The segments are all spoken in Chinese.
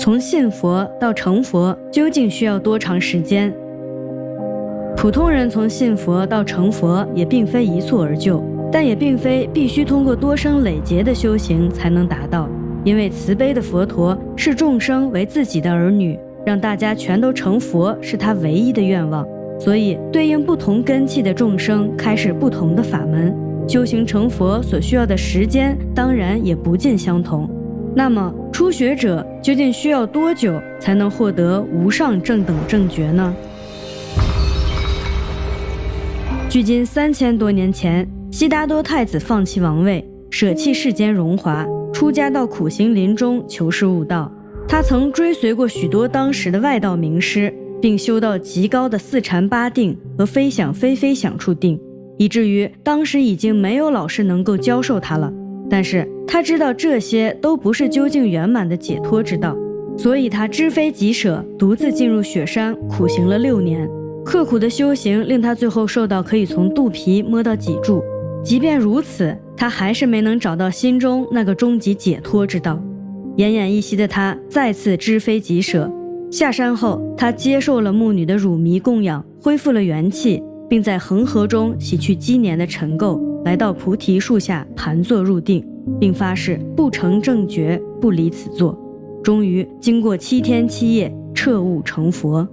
从信佛到成佛究竟需要多长时间？普通人从信佛到成佛也并非一蹴而就，但也并非必须通过多生累劫的修行才能达到。因为慈悲的佛陀视众生为自己的儿女，让大家全都成佛是他唯一的愿望，所以对应不同根器的众生开始不同的法门，修行成佛所需要的时间当然也不尽相同。那么初学者究竟需要多久才能获得无上正等正觉呢？距今3000多年前，悉达多太子放弃王位，舍弃世间荣华，出家到苦行林中求是悟道。他曾追随过许多当时的外道名师，并修到极高的四禅八定和非想非非想处定，以至于当时已经没有老师能够教授他了。但是他知道这些都不是究竟圆满的解脱之道，所以他知非己舍，独自进入雪山苦行了6年。刻苦的修行令他最后瘦到可以从肚皮摸到脊柱，即便如此，他还是没能找到心中那个终极解脱之道。奄奄一息的他再次知非己舍，下山后他接受了牧女的乳糜供养，恢复了元气，并在恒河中洗去积年的尘垢，来到菩提树下盘坐入定，并发誓不成正觉不离此座。终于经过7天7夜彻悟成佛。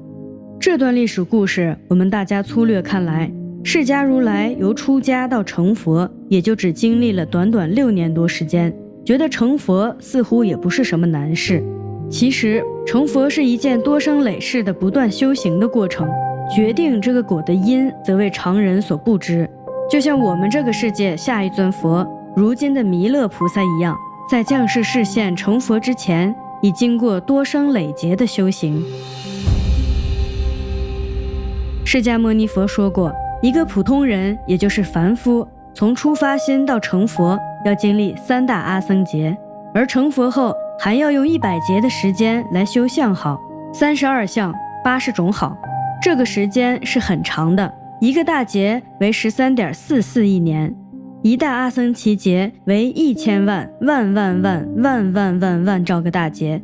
这段历史故事我们大家粗略看来，释迦如来由出家到成佛也就只经历了短短6年多时间，觉得成佛似乎也不是什么难事。其实成佛是一件多生累世的不断修行的过程，决定这个果的因则为常人所不知。就像我们这个世界下一尊佛如今的弥勒菩萨一样，在降世示现成佛之前已经过多生累劫的修行。释迦牟尼佛说过，一个普通人也就是凡夫，从出发心到成佛要经历3大阿僧劫，而成佛后还要用100劫的时间来修相好，32相80种好，这个时间是很长的。一个大劫为 13.44亿年，一大阿僧祇劫为1000万万万万万万万万兆个大劫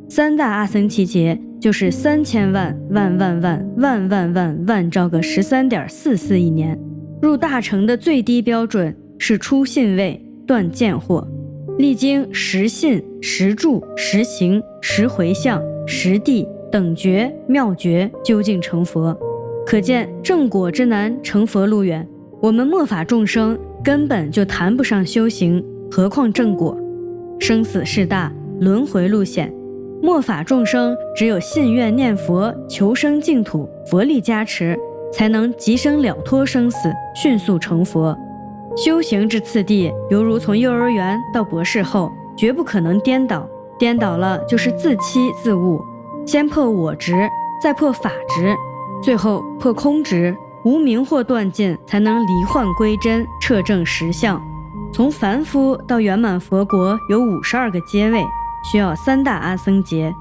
，3大阿僧祇劫就是3000万万万万万万万万兆个 13.44亿年。入大乘的最低标准是出信位断见惑，历经10信、10住、10行、10回向、10地、等觉、妙觉，究竟成佛。可见正果之难，成佛路远。我们末法众生根本就谈不上修行，何况正果。生死事大，轮回路险，末法众生只有信愿念佛，求生净土，佛力加持，才能即生了脱生死，迅速成佛。修行之次第，犹如从幼儿园到博士后，绝不可能颠倒，颠倒了就是自欺自误。先破我执，再破法执，最后破空执，无明惑断尽，才能离幻归真，彻证实相。从凡夫到圆满佛国有52个阶位，需要3大阿僧劫。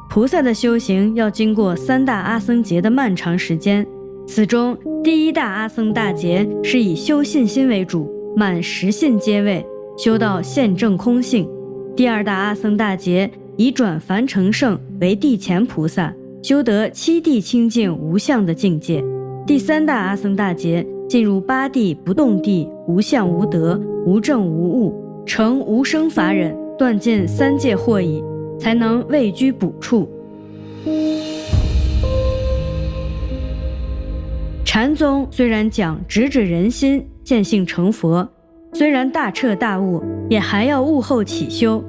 菩萨的修行要经过3大阿僧劫的漫长时间，此中第1大阿僧大劫是以修信心为主，满10信阶位，修到现证空性。第2大阿僧大劫以转凡成圣为地前菩萨，修得7地清净无相的境界。第3大阿僧大劫进入8地不动地，无相无得，无证无物，成无生法忍，断尽3界惑已，才能位居补处。禅宗虽然讲直指人心，见性成佛，虽然大彻大悟，也还要悟后起修。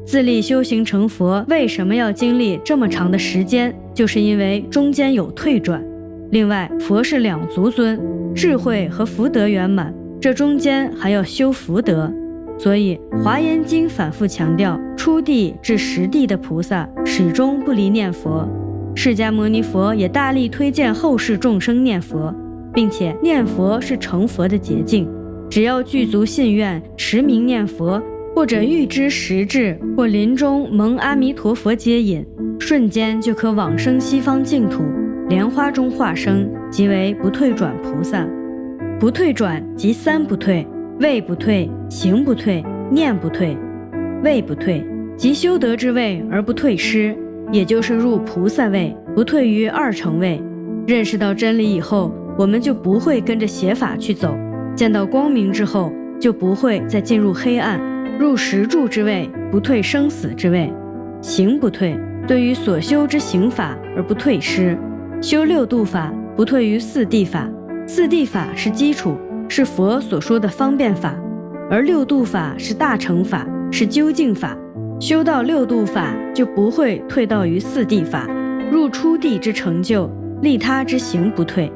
自立修行成佛为什么要经历这么长的时间，就是因为中间有退转。另外佛是2足尊，智慧和福德圆满，这中间还要修福德。所以华严经反复强调，初地至10地的菩萨始终不离念佛。释迦牟尼佛也大力推荐后世众生念佛，并且念佛是成佛的捷径，只要具足信愿，持名念佛，或者预知时至，或临终蒙阿弥陀佛接引，瞬间就可往生西方净土，莲花中化生，即为不退转菩萨。不退转即3不退，位不退，行不退，念不退。位不退即修得之位而不退失，也就是入菩萨位，不退于二乘位。认识到真理以后，我们就不会跟着邪法去走，见到光明之后，就不会再进入黑暗，入十住之位，不退生死之位。行不退，对于所修之行法而不退失；修六度法，不退于四谛法。四谛法是基础，是佛所说的方便法，而六度法是大乘法，是究竟法。修到六度法，就不会退到于四谛法，入初地之成就，利他之行不退。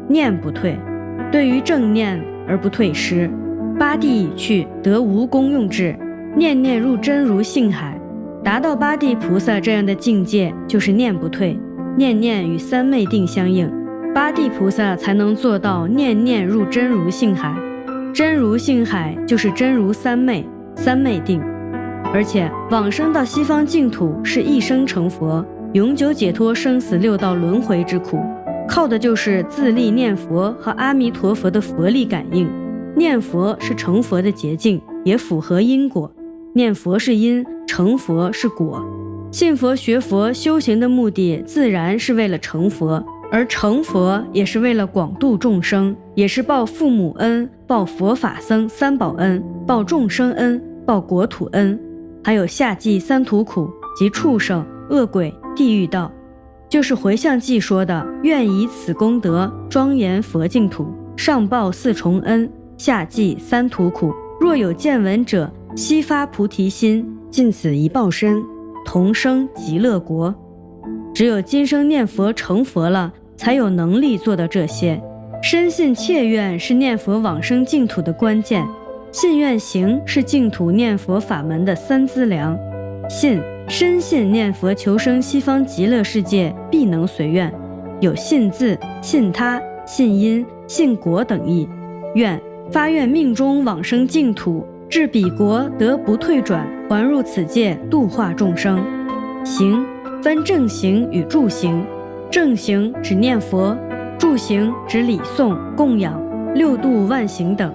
念不退，对于正念而不退失。八地已去，得无功用智，念念入真如性海。达到八地菩萨这样的境界，就是念不退，念念与三昧定相应，八地菩萨才能做到念念入真如性海。真如性海就是真如三昧，三昧定。而且往生到西方净土是一生成佛，永久解脱生死六道轮回之苦，靠的就是自力念佛和阿弥陀佛的佛力感应。念佛是成佛的捷径，也符合因果。念佛是因，成佛是果。信佛学佛修行的目的自然是为了成佛，而成佛也是为了广度众生，也是报父母恩，报佛法僧三宝恩，报众生恩，报国土恩，还有下济三途苦及畜生、恶鬼、地狱道。就是回向偈说的，愿以此功德庄严佛净土，上报四重恩，下济三途苦。若有见闻者，悉发菩提心，尽此一报身，同生极乐国。只有今生念佛成佛了，才有能力做到这些。深信切愿是念佛往生净土的关键，信愿行是净土念佛法门的三资粮。深信念佛求生西方极乐世界必能随愿，有信字、信他、信因、信果等义。愿发愿命中往生净土，至彼国得不退转，还入此界度化众生。行分正行与助行，正行指念佛，助行指礼诵、供养、六度万行等。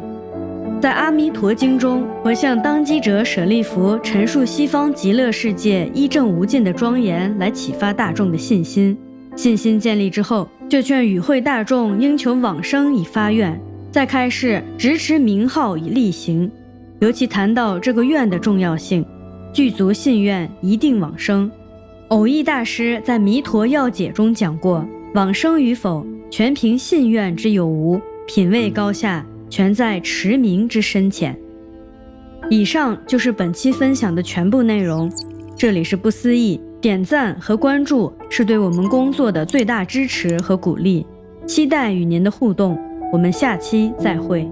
在《阿弥陀经》中，佛向当机者舍利弗陈述西方极乐世界一正无尽的庄严，来启发大众的信心。信心建立之后，就劝与会大众应求往生以发愿，再开示直持名号以力行。尤其谈到这个愿的重要性，具足信愿一定往生。偶益大师在《弥陀要解》中讲过，往生与否，全凭信愿之有无，品位高下全在持名之深浅。以上就是本期分享的全部内容。这里是不思议，点赞和关注是对我们工作的最大支持和鼓励，期待与您的互动。我们下期再会。